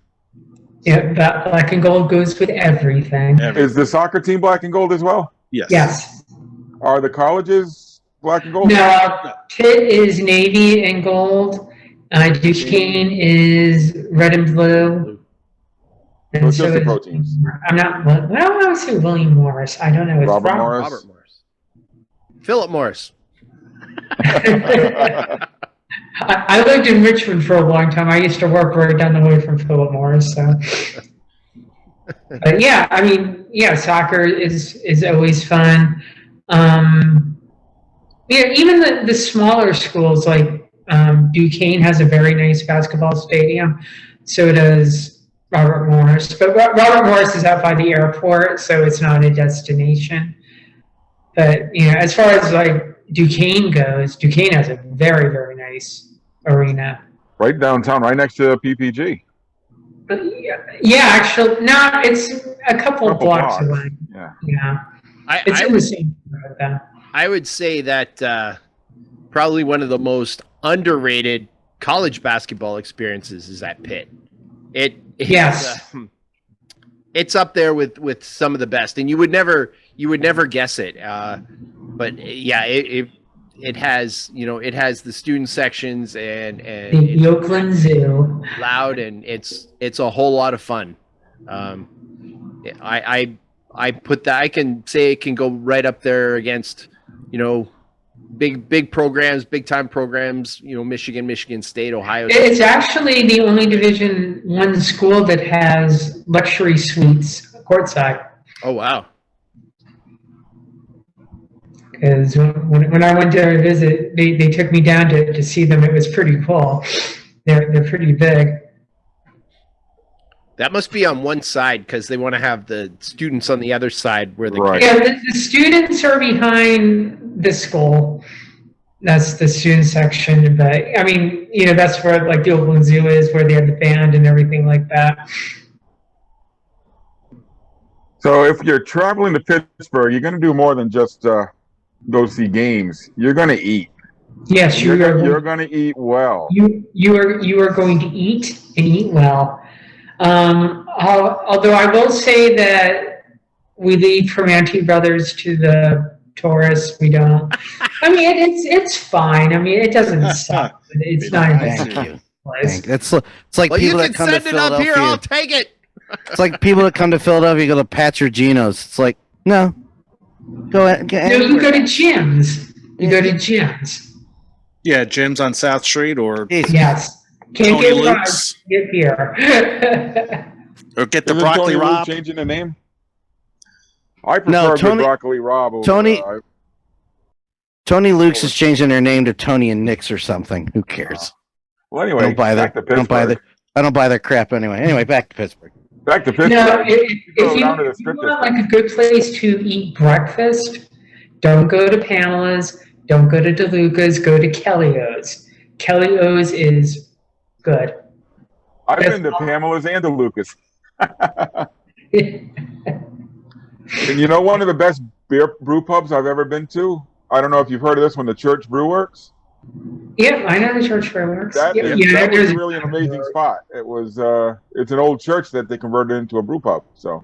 Yeah, that black and gold goes with everything. Is the soccer team black and gold as well? Yes. Yes. Are the colleges Black and gold? No, Pitt is navy and gold. Duquesne is red and blue. So it's just the is- pro teams. I'm not. Well, I would say William Morris. I don't know. It's Robert probably- Morris. Robert Morris. Philip Morris. I lived in Richmond for a long time. I used to work right down the way from Philip Morris. So, but yeah, I mean, yeah, soccer is always fun. Yeah, even the smaller schools like Duquesne has a very nice basketball stadium. So does Robert Morris. But Robert Morris is out by the airport, so it's not a destination. But as far as like Duquesne goes, Duquesne has a very, very nice arena. Right downtown, right next to PPG. Yeah, actually, no, it's a couple blocks away. Yeah. Yeah, it's in the same neighborhood, though. I would say that probably one of the most underrated college basketball experiences is at Pitt. Yes. It's up there with some of the best, and you would never guess it. But yeah, it has the student sections and The Oakland Zoo. loud, and it's a whole lot of fun. I put that, I can say it can go right up there against big programs, big time programs. Michigan State, Ohio State. It's actually the only Division I school that has luxury suites courtside. Oh wow. Because when I went there to visit, they took me down to see them. It was pretty cool. They're pretty big. That must be on one side because they want to have the students on the other side where the Right. Yeah, the students are behind the school. That's the student section. But I mean, that's where like the Oakland Zoo is, where they have the band and everything like that. So if you're traveling to Pittsburgh, you're going to do more than just go see games. You're going to eat. Yes, You're going to eat well. You are going to eat and eat well. Although I will say that we leave Pnc Brothers to the tourists. We don't. I mean, it's fine. I mean, it doesn't suck. But it's not a Thank you. place. It's like well, you people can that come to send it up here. Philadelphia. I'll take it. It's like people that come to Philadelphia go to Pat's or Geno's. It's like, no. Go No, you go to gyms. You go to gyms. Yeah, Jim's on South Street or Yes. Can't Tony get Luke's. rides. Get here. or get the Isn't broccoli Tony Luke Rob. changing the name? I prefer No, good Tony- broccoli Rob. Over, Tony- Tony Luke's is changing their name to Tony and Nick's or something. Who cares? well, anyway, Don't buy back their. to Pittsburgh. I don't buy their crap anyway. Anyway, back to Pittsburgh. Back to Pittsburgh. No, Go if down to the you strip want like a good place to eat breakfast, don't go to Pamela's, don't go to DeLuca's, go to Kelly O's. Kelly O's is good. I've been to Pamela's and to Lucas. And you know one of the best beer brew pubs I've ever been to? I don't know if you've heard of this one, the Church Brew Works. Yeah, I know the church fireworks. That, Yeah, that was there's- really an amazing spot. It was it's an old church that they converted into a brew pub. So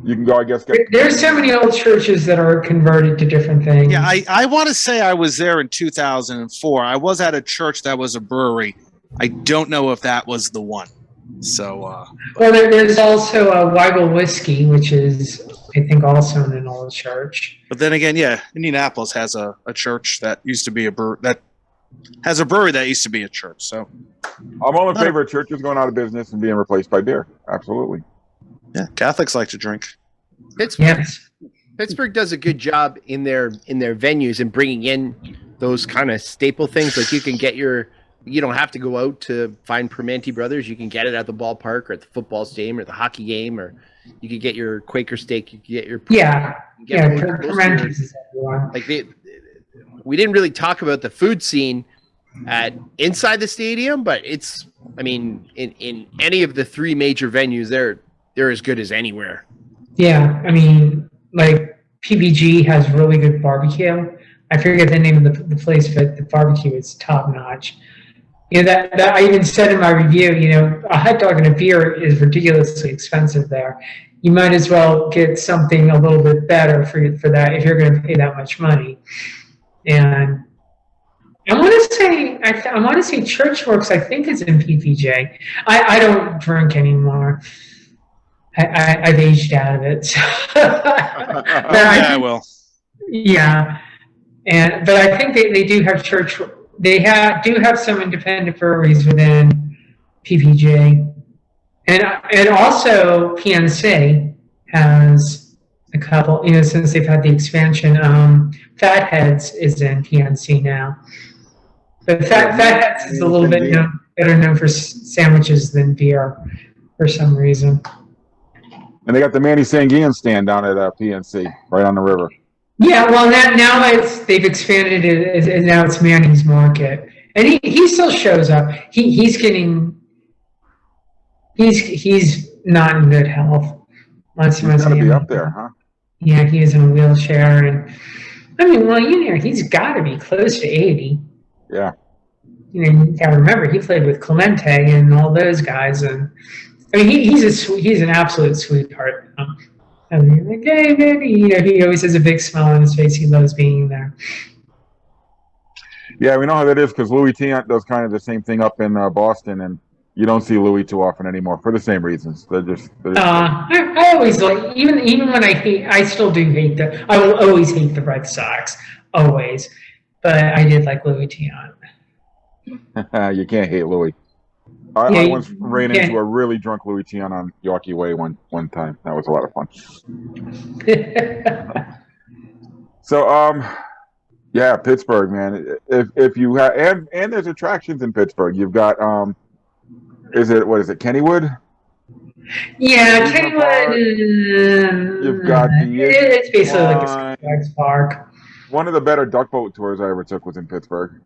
you can go, I guess, get There's so many old churches that are converted to different things. Yeah, I want to say I was there in 2004. I was at a church that was a brewery. I don't know if that was the one. So, Well, there's also Weigel Whiskey, which is, I think, also in an old church. but then again, yeah, Indianapolis has a church that used to be a brewery that has a brewery that used to be a church. So, I'm all in favor of churches going out of business and being replaced by beer. Absolutely. yeah, Catholics like to drink. Yes. Pittsburgh does a good job in their venues and bringing in those kind of staple things. Like you don't have to go out to find Pnc Brothers. You can get it at the ballpark or at the football stadium or the hockey game, or you could get your Quaker steak. You could get your Yeah. you can Yeah, get most of your- Fermentis is everyone. like we didn't really talk about the food scene at inside the stadium, but it's, I mean, in any of the three major venues, they're as good as anywhere. Yeah, I mean, like PBG has really good barbecue. I forget the name of the place, but the barbecue is top notch. That I even said in my review, a hot dog and a beer is ridiculously expensive there. You might as well get something a little bit better for that if you're going to pay that much money. And I want to say Churchworks. I think is in PPJ. I don't drink anymore. I've aged out of it. So. Yeah, well. Yeah, but I think they do have church. They do have some independent breweries within PPJ, and also PNC has a couple. Since they've had the expansion, Fatheads is in PNC now. But Fatheads is a little bit better known for sandwiches than beer for some reason. And they got the Manny Sanguian stand down at PNC, right on the river. Yeah, well, now they've expanded it, and now it's Manning's Market, and he still shows up. He's not in good health. He's got to be up there, huh? Yeah, he is in a wheelchair, and I mean, well, he's got to be close to 80. Yeah. You got to remember he played with Clemente and all those guys, and I mean he's an absolute sweetheart. I mean, like, hey, Manny, he always has a big smile on his face. He loves being there. Yeah, we know how that is because Louis Tiant does kind of the same thing up in Boston, and you don't see Louis too often anymore for the same reasons. They're just I always like even when I still do hate I will always hate the Red Sox, always. But I did like Louis Tiant. You can't hate Louis. I once ran into a really drunk Louis Tiant on Yawkey Way one time. That was a lot of fun. So, yeah, Pittsburgh, man. If you have and there's attractions in Pittsburgh. You've got what is it, Kennywood? Yeah, Kennywood. You've got it's basically like a Pnc Park. One of the better duck boat tours I ever took was in Pittsburgh.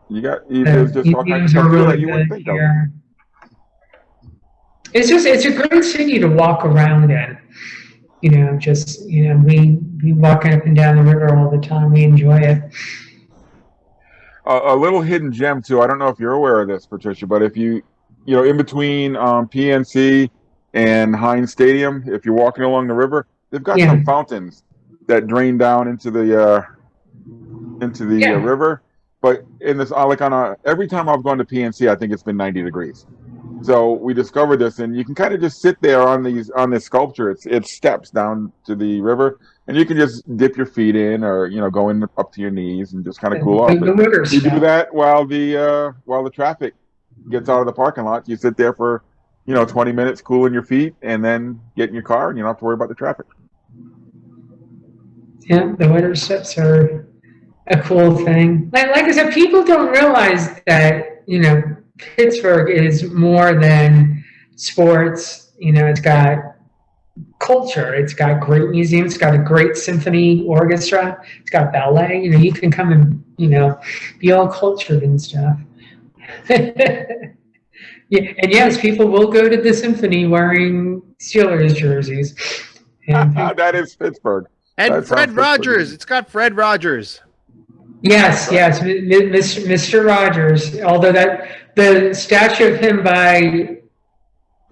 There's just all kinds of stuff that you wouldn't think of. It's a great city to walk around in. We walk up and down the river all the time. We enjoy it. A little hidden gem too. I don't know if you're aware of this, Patricia, but if in between PNC and Heinz Stadium, if you're walking along the river, they've got some fountains that drain down into the river. But in this, every time I've gone to PNC, I think it's been 90 degrees. So we discovered this, and you can kind of just sit there on this sculpture. It's steps down to the river, and you can just dip your feet in, or go in up to your knees and just kind of cool off. You do that while the traffic gets out of the parking lot. You sit there for 20 minutes, cooling your feet, and then get in your car, and you don't have to worry about the traffic. Yeah, the winter steps are a cool thing. Like I said, people don't realize that Pittsburgh is more than sports. It's got culture. It's got great museums. It's got a great symphony orchestra. It's got ballet. You can come and be all cultured and stuff. Yeah, and yes, people will go to the symphony wearing Steelers jerseys. That is Pittsburgh. And Fred Rogers. It's got Fred Rogers. Yes, Mr. Rogers. Although the statue of him by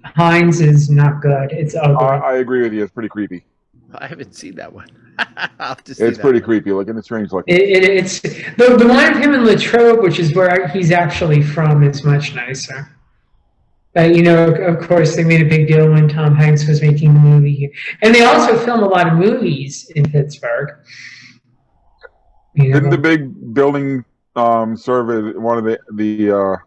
Heinz is not good. It's ugly. I agree with you. It's pretty creepy. I haven't seen that one. It's pretty creepy looking. It's strange looking. It's the one of him in Latrobe, which is where he's actually from, is much nicer. But of course, they made a big deal when Tom Hanks was making a movie here, and they also film a lot of movies in Pittsburgh. Didn't the big building serve as one of the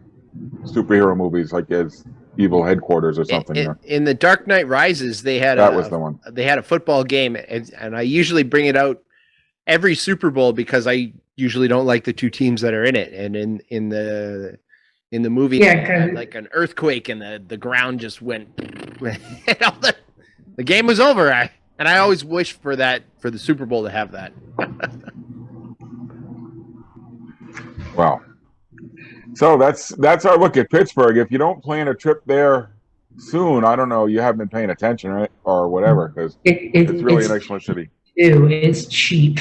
superhero movies, like as evil headquarters or something? In The Dark Knight Rises, they had was the one. They had a football game, and I usually bring it out every Super Bowl because I usually don't like the two teams that are in it. And in the movie, like an earthquake, and the ground just went. The game was over. I always wish for the Super Bowl to have that. Wow. So that's our look at Pittsburgh. If you don't plan a trip there soon, I don't know, you haven't been paying attention, right? Or whatever, because it's really an excellent city. It's cheap.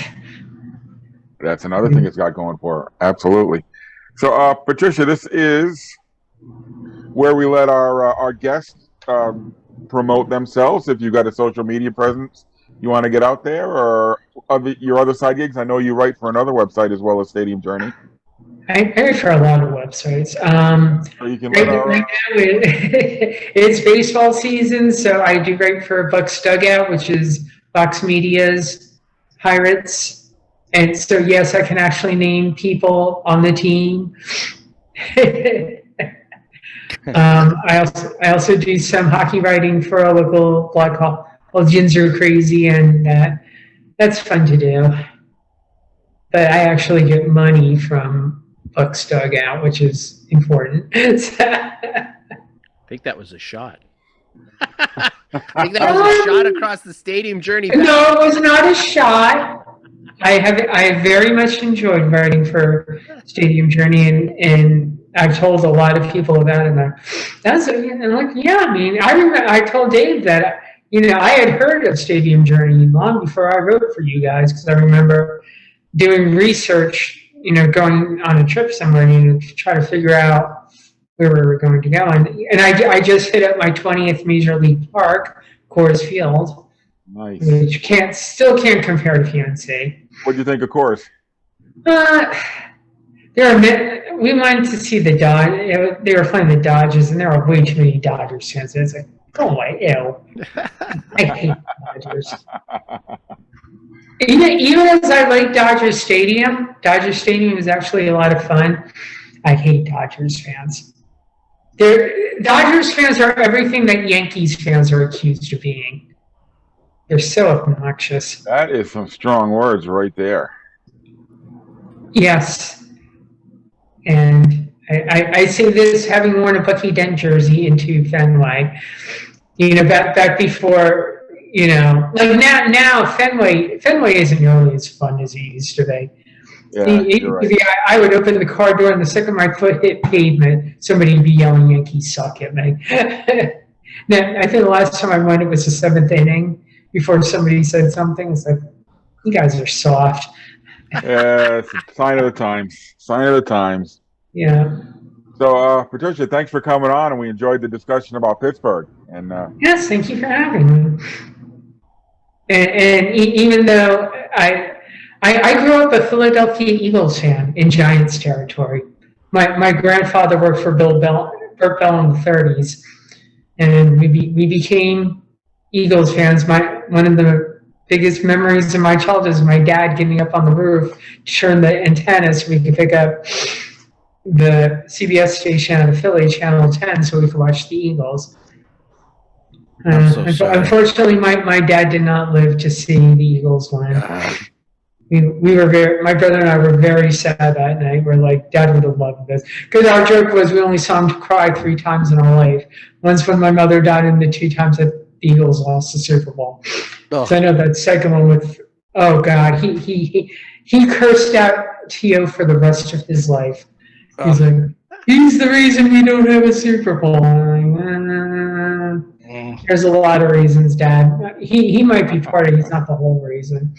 That's another thing it's got going for it. Absolutely. So, Patricia, this is where we let our guests promote themselves. If you've got a social media presence you want to get out there, or your other side gigs? I know you write for another website as well as Stadium Journey. I write for a lot of websites. So you can Right, let our, right now it's baseball season, so I do write for Bucs Dugout, which is Fox Media's Pirates. And so, yes, I can actually name people on the team. I also do some hockey writing for a local blog called Gins Are Crazy, and that's fun to do. But I actually get money from Bucs Dugout, which is important. I think that was a shot. I think that was a shot across the Stadium Journey. No, it was not a shot. I very much enjoyed writing for Stadium Journey, and I've told a lot of people about it. And I'm like, yeah, I mean, I told Dave that, I had heard of Stadium Journey long before I wrote for you guys, because I remember doing research, going on a trip somewhere, to try to figure out where we were going to go. And I just hit up my 20th Major League Park, Coors Field, nice. which still can't compare to Pnc. What do you think of Coors? We went to see the Dodgers. They were playing the Dodgers, and there were way too many Dodgers fans. It's like, go away, ew. I hate Dodgers. Even as I like Dodger Stadium is actually a lot of fun. I hate Dodgers fans. Dodgers fans are everything that Yankees fans are accused of being. They're so obnoxious. That is some strong words right there. Yes. And I say this having worn a Bucky Dent jersey into Fenway. Back before, like now Fenway isn't nearly as fun as it used to be. Yeah, you're right. I would open the car door and the second my foot hit pavement, somebody would be yelling Yankees suck at me. Now, I think the last time I went, it was the 7th inning before somebody said something. It's like, you guys are soft. Yeah, it's a sign of the times. Sign of the times. Yeah. So, Patricia, thanks for coming on, and we enjoyed the discussion about Pittsburgh. And yes, thank you for having me. And even though I grew up a Philadelphia Eagles fan in Giants territory. My grandfather worked for Burt Bell in the 30s, and we became Eagles fans. One of the biggest memories of my childhood is my dad getting up on the roof to turn the antenna so we could pick up the CBS station out of Philly, Channel 10, so we could watch the Eagles. Unfortunately, my dad did not live to see the Eagles win. My brother and I were very sad that night. We're like, Dad would have loved this. Because our joke was we only saw him cry 3 times in our life. Once when my mother died, and the 2 times that the Eagles lost the Super Bowl. Oh. So I know that second one with, oh God, he cursed out T.O. for the rest of his life. Oh. He's like, he's the reason we don't have a Super Bowl. I'm like, there's a lot of reasons, Dad. He might be part of it. He's not the whole reason.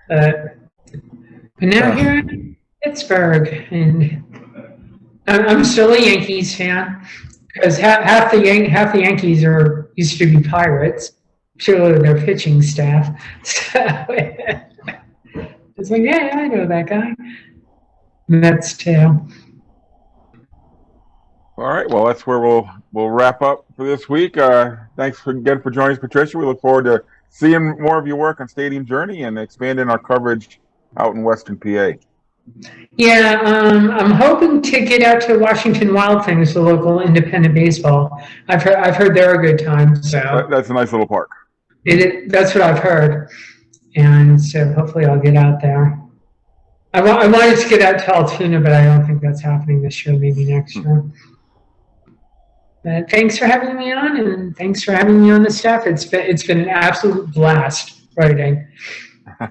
But now here in Pittsburgh, and I'm still a Yankees fan because half the Yankees used to be Pirates, particularly their pitching staff. So it's like, yeah, I know that guy. Mets too. All right, well, that's where we'll wrap up for this week. Thanks again for joining us, Patricia. We look forward to seeing more of your work on Stadium Journey and expanding our coverage out in Western PA. Yeah, I'm hoping to get out to Washington Wild Things, the local independent baseball. I've heard they're a good time. So that's a nice little park. That's what I've heard, and so hopefully I'll get out there. I wanted to get out to Altoona, but I don't think that's happening this year. Maybe next year. But thanks for having me on, and thanks for having me on the staff. It's been an absolute blast writing.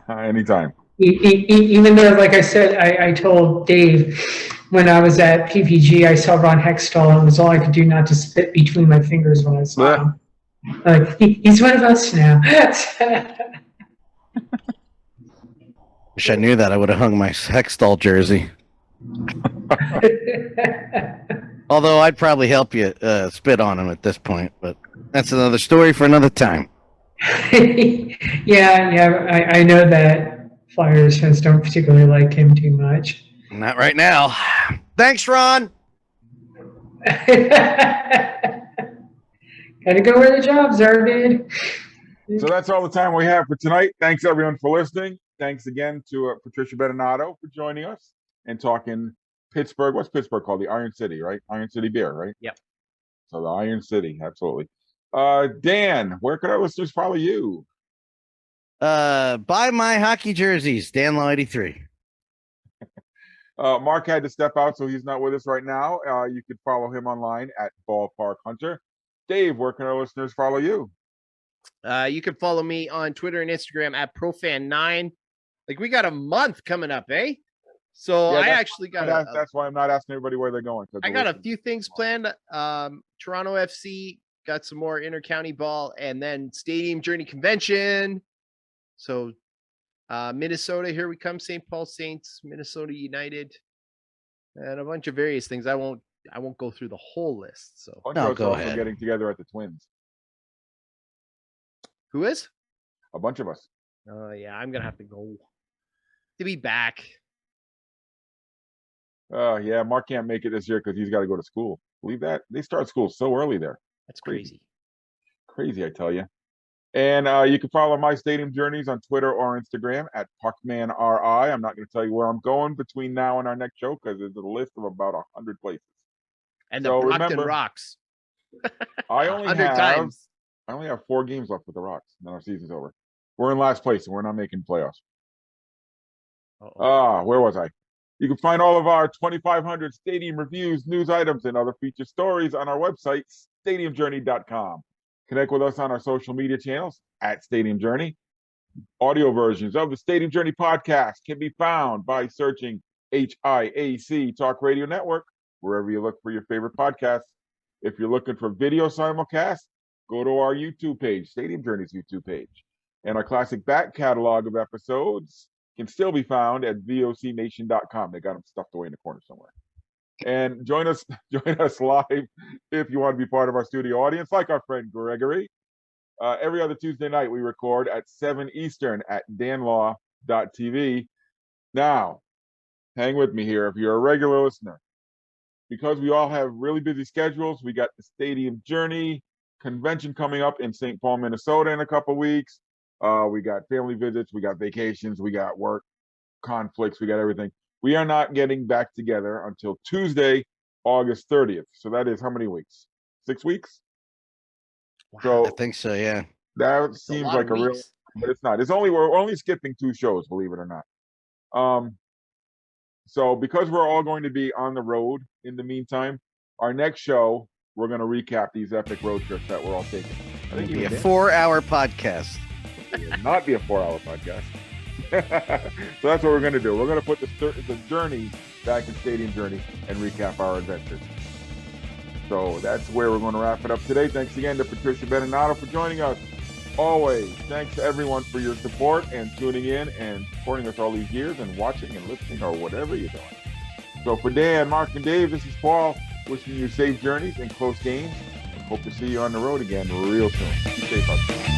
Anytime. Even though, like I said, I told Dave when I was at PPG, I saw Ron Hextall, and it was all I could do not to spit between my fingers when I saw him. Like, he's one of us now. Wish I knew that. I would have hung my Hextall jersey. Although I'd probably help you spit on him at this point, but that's another story for another time. Yeah. I know that Flyers fans don't particularly like him too much. Not right now. Thanks, Ron. Gotta go where the jobs are, dude. So that's all the time we have for tonight. Thanks everyone for listening. Thanks again to Patricia Beninato for joining us and talking Pittsburgh. What's Pittsburgh called? The Iron City, right? Iron City beer, right? Yep. So the Iron City, absolutely. Dan, where could our listeners follow you? Buy my hockey jerseys, Dan Law 83. Mark had to step out, so he's not with us right now. You could follow him online at Ballpark Hunter. Dave, where can our listeners follow you? You can follow me on Twitter and Instagram at Profan9. Like, we got a month coming up, eh? So Yeah, I actually got that's why I'm not asking everybody where they're going. I got a few things planned. Toronto FC got some more intercounty ball, and then Stadium Journey Convention. So Minnesota, here we come. St. Paul Saints, Minnesota United, and a bunch of various things. I won't go through the whole list. So go ahead. Getting together at the Twins. Who is? A bunch of us. Yeah, I'm gonna have to go to be back. Yeah, Mark can't make it this year because he's got to go to school. Believe that? They start school so early there. That's crazy. Crazy, I tell you. And you can follow my Stadium Journeys on Twitter or Instagram at PuckmanRI. I'm not going to tell you where I'm going between now and our next show because there's a list of about 100 places. And So the Brockton remember, Rocks. I 100 times. only have 4 games left with the Rocks, and then our season's over. We're in last place, and we're not making playoffs. Where was I? You can find all of our 2,500 stadium reviews, news items, and other feature stories on our website, stadiumjourney.com. Connect with us on our social media channels at Stadium Journey. Audio versions of the Stadium Journey podcast can be found by searching HIAC Talk Radio Network, wherever you look for your favorite podcasts. If you're looking for video simulcast, go to our YouTube page, Stadium Journey's YouTube page. And our classic back catalog of episodes can still be found at vocnation.com. They got them stuffed away in the corner somewhere. And join us live if you want to be part of our studio audience, like our friend Gregory. Every other Tuesday night, we record at 7 Eastern at danlaw.tv. Now, hang with me here. If you're a regular listener, because we all have really busy schedules, we got the Stadium Journey convention coming up in St. Paul, Minnesota in a couple weeks. We got family visits, we got vacations, we got work conflicts, we got everything. We are not getting back together until Tuesday, August 30th. So that is how many weeks? 6 weeks? Wow. So I think so, yeah. that seems like a real, but it's not. We're only skipping 2 shows, believe it or not. So because we're all going to be on the road in the meantime, our next show, we're going to recap these epic road trips that we're all taking. I think It'll be a even 4-hour podcast. it will not be a 4-hour podcast. So that's what we're going to do. We're going to put the journey back in Stadium Journey and recap our adventures. So that's where we're going to wrap it up today. Thanks again to Patricia Beninato for joining us. Always, thanks to everyone for your support and tuning in and supporting us all these years and watching and listening or whatever you're doing. So for Dan, Mark, and Dave, this is Paul wishing you safe journeys and close games. Hope to see you on the road again real soon. Be safe out there.